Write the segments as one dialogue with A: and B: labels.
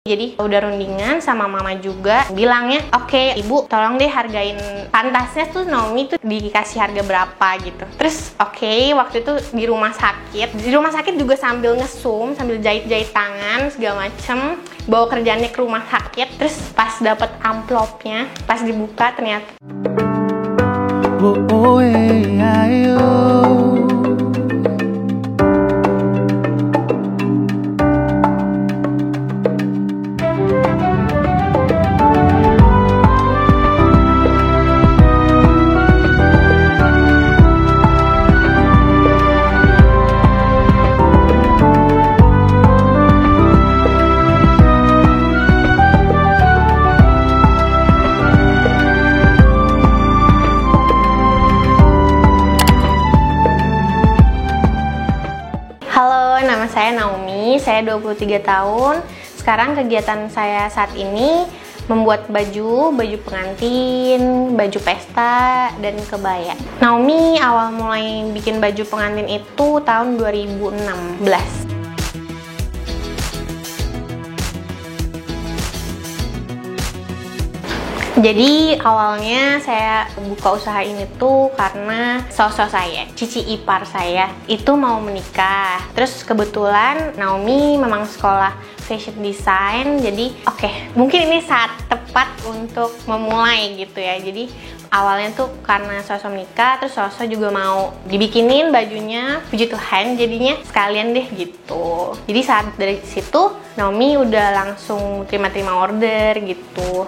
A: Jadi udah rundingan sama mama juga, bilangnya oke, ibu tolong deh hargain pantasnya tuh Naomi tuh dikasih harga berapa gitu. Terus oke, waktu itu di rumah sakit juga sambil ngesum, sambil jahit-jahit tangan segala macem, bawa kerjaannya ke rumah sakit. Terus pas dapet amplopnya, pas dibuka ternyata nama saya Naomi, saya 23 tahun. Sekarang kegiatan saya saat ini membuat baju pengantin, baju pesta, dan kebaya. Naomi awal mulai bikin baju pengantin itu tahun 2016. Jadi awalnya saya buka usaha ini tuh karena sosok saya, cici ipar saya itu mau menikah. Terus kebetulan Naomi memang sekolah fashion design, jadi oke, mungkin ini saat tepat untuk memulai gitu ya. Jadi awalnya tuh karena sosok menikah, terus sosok juga mau dibikinin bajunya, puji Tuhan jadinya sekalian deh gitu. Jadi saat dari situ Naomi udah langsung terima order gitu.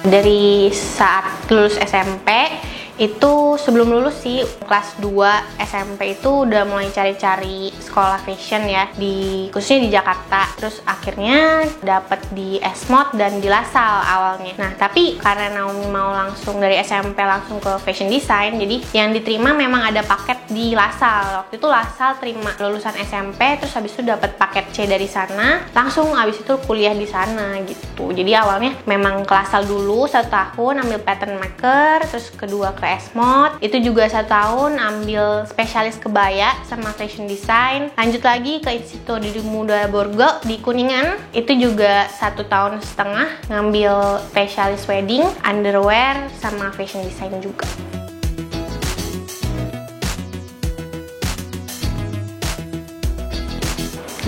A: Dari saat lulus SMP, itu sebelum lulus sih, kelas 2 SMP itu udah mulai cari-cari sekolah fashion ya, khususnya di Jakarta. Terus akhirnya dapet di Esmod dan di Lasal awalnya. Nah tapi karena Naomi mau langsung dari SMP langsung ke fashion design, jadi yang diterima memang ada paket di Lasal. Waktu itu Lasal terima lulusan SMP, terus habis itu dapet paket C dari sana, langsung habis itu kuliah di sana gitu. Jadi awalnya memang ke Lasal dulu 1 tahun ambil pattern maker, terus kedua ke Esmod, itu juga 1 tahun ambil spesialis kebaya sama fashion design. Lanjut lagi ke Institut Didi Muda Borgo di Kuningan, itu juga 1,5 tahun ngambil spesialis wedding, underwear, sama fashion design juga.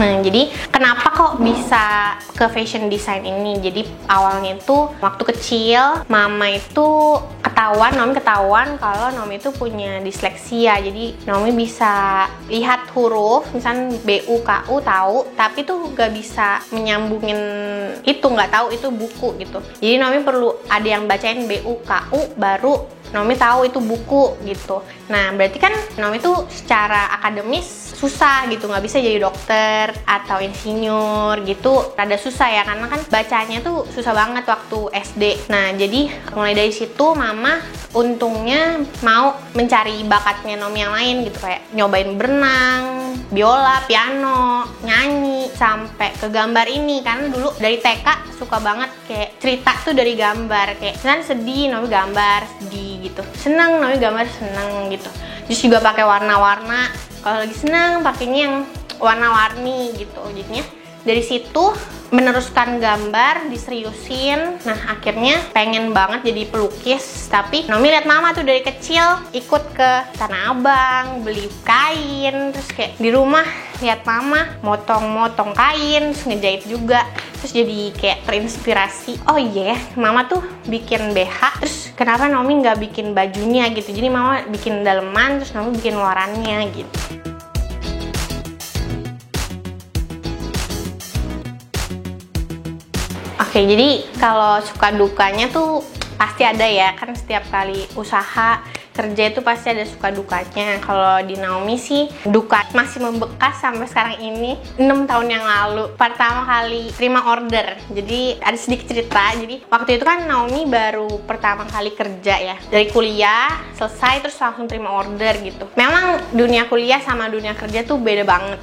A: Nah, jadi kenapa kok bisa ke fashion design ini? Jadi awalnya itu waktu kecil mama itu Naomi ketahuan kalau Naomi itu punya disleksia. Jadi Naomi bisa lihat huruf, misalnya BUKU tahu, tapi tuh gak bisa menyambungin itu, nggak tahu itu buku gitu. Jadi Naomi perlu ada yang bacain BUKU baru Naomi tahu itu buku gitu. Nah berarti kan Naomi tuh secara akademis susah gitu, nggak bisa jadi dokter atau insinyur gitu, rada susah ya, karena kan bacanya tuh susah banget waktu SD. Nah jadi mulai dari situ mama untungnya mau mencari bakatnya Naomi yang lain gitu, kayak nyobain berenang, biola, piano, nyanyi, sampai ke gambar ini. Karena dulu dari TK suka banget kayak cerita tuh dari gambar, kayak misalnya sedih Naomi gambar sedih gitu, seneng Naomi gambar seneng gitu. Terus juga pakai warna-warna, kalau lagi seneng pakainya yang warna-warni gitu. Jadinya dari situ meneruskan gambar, diseriusin. Nah akhirnya pengen banget jadi pelukis. Tapi Naomi lihat mama tuh dari kecil ikut ke Tanah Abang beli kain, terus kayak di rumah lihat mama motong-motong kain, terus ngejahit juga. Terus jadi kayak terinspirasi, oh iya mama tuh bikin BH, terus kenapa Naomi nggak bikin bajunya gitu. Jadi mama bikin daleman, terus Naomi bikin luarannya gitu. Oke, jadi kalau suka dukanya tuh pasti ada ya, kan setiap kali usaha kerja itu pasti ada suka dukanya. Kalau di Naomi sih duka masih membekas sampai sekarang ini. 6 tahun yang lalu pertama kali terima order, jadi ada sedikit cerita. Jadi waktu itu kan Naomi baru pertama kali kerja ya, dari kuliah selesai terus langsung terima order gitu. Memang dunia kuliah sama dunia kerja tuh beda banget.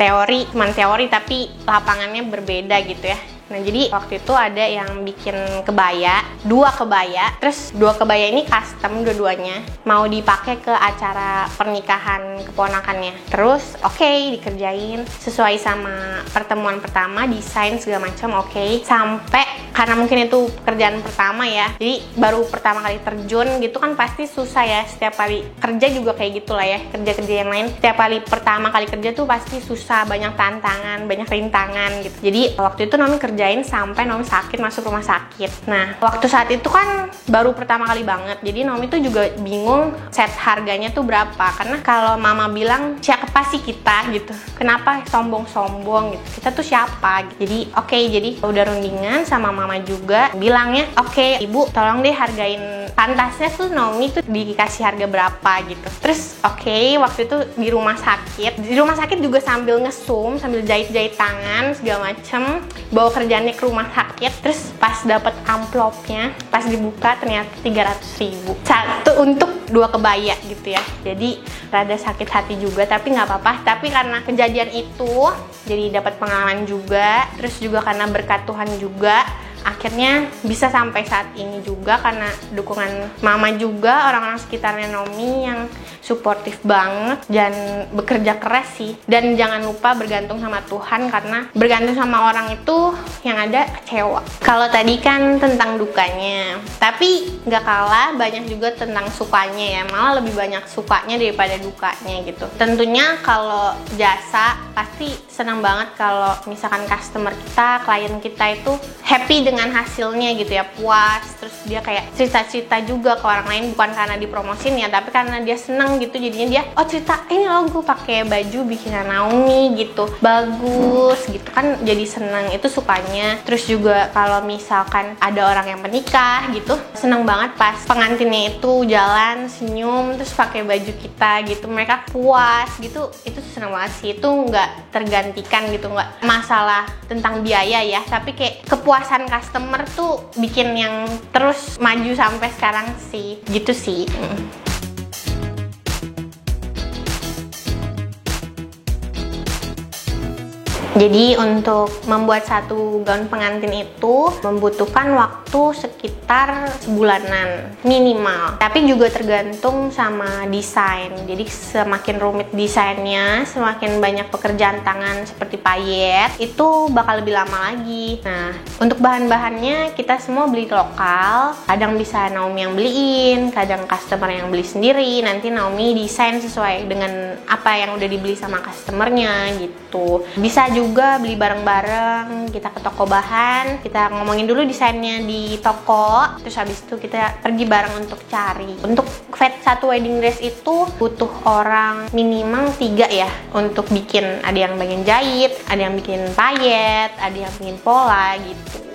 A: Teori cuman teori, tapi lapangannya berbeda gitu ya. Nah, jadi waktu itu ada yang bikin kebaya, 2 kebaya. Terus 2 kebaya ini custom dua-duanya, mau dipakai ke acara pernikahan keponakannya. Terus dikerjain sesuai sama pertemuan pertama, desain segala macam sampai karena mungkin itu pekerjaan pertama ya. Jadi baru pertama kali terjun gitu kan pasti susah ya. Setiap kali kerja juga kayak gitulah ya. Kerja-kerja yang lain setiap kali pertama kali kerja tuh pasti susah, banyak tantangan, banyak rintangan gitu. Jadi waktu itu Nomi kerjain sampai Nomi sakit, masuk rumah sakit. Nah, waktu saat itu kan baru pertama kali banget. Jadi Nomi tuh juga bingung set harganya tuh berapa. Karena kalau mama bilang, siapa sih kita gitu? Kenapa sombong-sombong gitu? Kita tuh siapa? Gitu. Jadi jadi udah rundingan sama mama juga. Bilangnya, ibu tolong deh hargain pantasnya tuh Nomi tuh dikasih harga berapa gitu. Terus waktu itu di rumah sakit. Di rumah sakit juga sambil ngesum, sambil jahit-jahit tangan segala macem, bawa kerjaannya ke rumah sakit. Terus pas dapet amplopnya, pas dibuka ternyata 300.000 satu untuk 2 kebaya gitu ya. Jadi rada sakit hati juga, tapi nggak apa-apa. Tapi karena kejadian itu jadi dapat pengalaman juga, terus juga karena berkat Tuhan juga, akhirnya bisa sampai saat ini juga karena dukungan mama juga, orang-orang sekitarnya Nomi yang suportif banget dan bekerja keras sih. Dan jangan lupa bergantung sama Tuhan, karena bergantung sama orang itu yang ada kecewa. Kalau tadi kan tentang dukanya, tapi nggak kalah banyak juga tentang sukanya ya. Malah lebih banyak sukanya daripada dukanya gitu. Tentunya kalau jasa pasti senang banget kalau misalkan customer kita, klien kita itu happy dengan hasilnya gitu ya, puas. Terus dia kayak cerita-cerita juga ke orang lain, bukan karena dipromosin ya, tapi karena dia seneng gitu. Jadinya dia cerita, ini loh gue pakai baju bikinan Naomi gitu, bagus gitu kan, jadi seneng. Itu sukanya. Terus juga kalau misalkan ada orang yang menikah gitu, seneng banget pas pengantinnya itu jalan senyum terus pakai baju kita gitu, mereka puas gitu. Itu seneng banget sih. Itu nggak tergantikan gitu, nggak masalah tentang biaya ya, tapi kayak kepuasan customer tuh bikin yang terus maju sampai sekarang sih, gitu sih. Jadi untuk membuat satu gaun pengantin itu membutuhkan waktu sekitar sebulanan minimal. Tapi juga tergantung sama desain. Jadi semakin rumit desainnya, semakin banyak pekerjaan tangan seperti payet, itu bakal lebih lama lagi. Nah, untuk bahan-bahannya kita semua beli lokal. Kadang bisa Naomi yang beliin, kadang customer yang beli sendiri. Nanti Naomi desain sesuai dengan apa yang udah dibeli sama customernya gitu. Bisa juga beli bareng-bareng, kita ke toko bahan, kita ngomongin dulu desainnya di toko, terus habis itu kita pergi bareng untuk cari. Untuk satu wedding dress itu butuh orang minimal 3 ya untuk bikin. Ada yang bagian jahit, ada yang bikin payet, ada yang bikin pola gitu.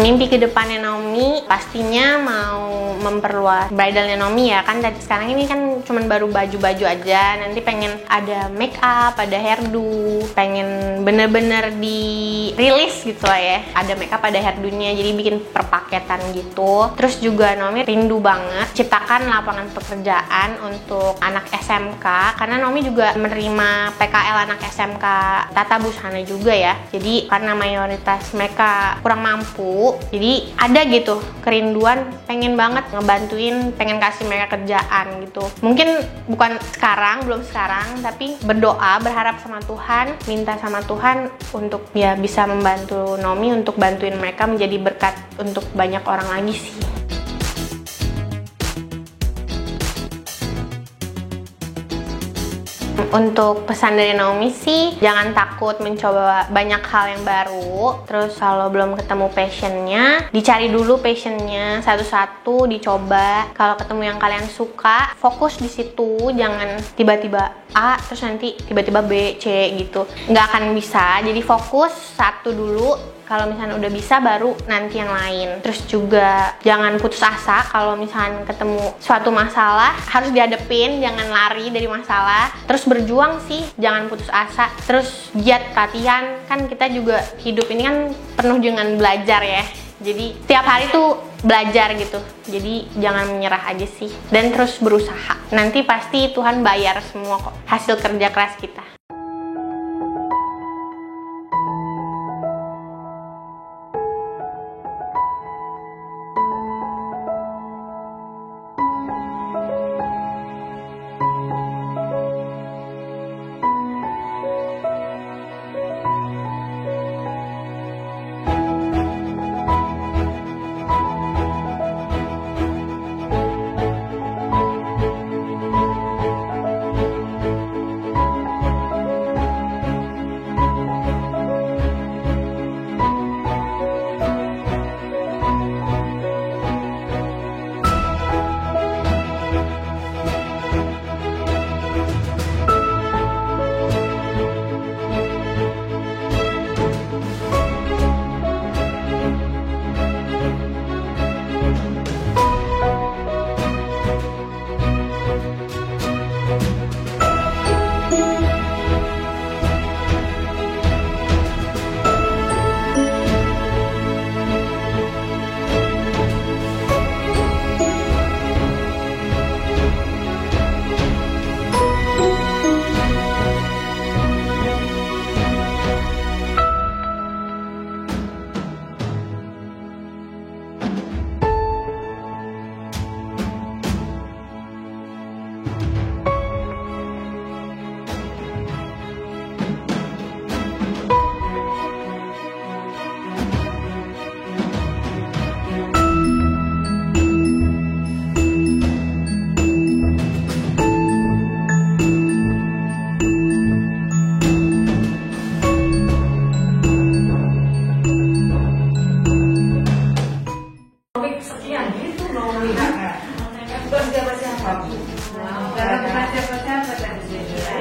A: Mimpi kedepannya Naomi pastinya mau memperluas bridalnya Naomi ya kan. Dari sekarang ini kan cuman baru baju-baju aja, nanti pengen ada make up, ada hairdo, pengen bener-bener dirilis gitu lah ya. Ada make up, ada hairdo-nya, jadi bikin perpaketan gitu. Terus juga Naomi rindu banget ciptakan lapangan pekerjaan untuk anak SMK, karena Naomi juga menerima PKL anak SMK Tata Busana juga ya. Jadi karena mayoritas mereka kurang mampu, jadi ada gitu kerinduan, pengen banget ngebantuin, pengen kasih mereka kerjaan gitu. Mungkin bukan sekarang, belum sekarang, tapi berdoa, berharap sama Tuhan, minta sama Tuhan untuk ya bisa membantu Naomi, untuk bantuin mereka menjadi berkat untuk banyak orang lagi sih. Untuk pesan dari Naomi sih, jangan takut mencoba banyak hal yang baru. Terus kalau belum ketemu passionnya, dicari dulu passionnya satu-satu, dicoba. Kalau ketemu yang kalian suka, fokus di situ. Jangan tiba-tiba A, terus nanti tiba-tiba B, C gitu. Nggak akan bisa, jadi fokus satu dulu. Kalau misalnya udah bisa, baru nanti yang lain. Terus juga jangan putus asa. Kalau misalnya ketemu suatu masalah, harus dihadepin, jangan lari dari masalah. Terus berjuang sih, jangan putus asa. Terus giat latihan, kan kita juga hidup ini kan penuh dengan belajar ya. Jadi tiap hari tuh belajar gitu. Jadi jangan menyerah aja sih, dan terus berusaha. Nanti pasti Tuhan bayar semua kok, hasil kerja keras kita.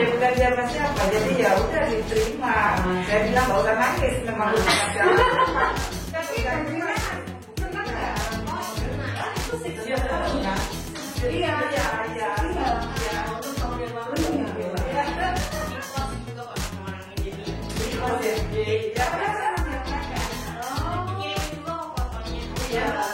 B: Bukan siapa-siapa, jadi ya udah diterima. Saya bilang gak usah nangis, memang udah siapa. Tapi kan senang nggak? Iya. Iya.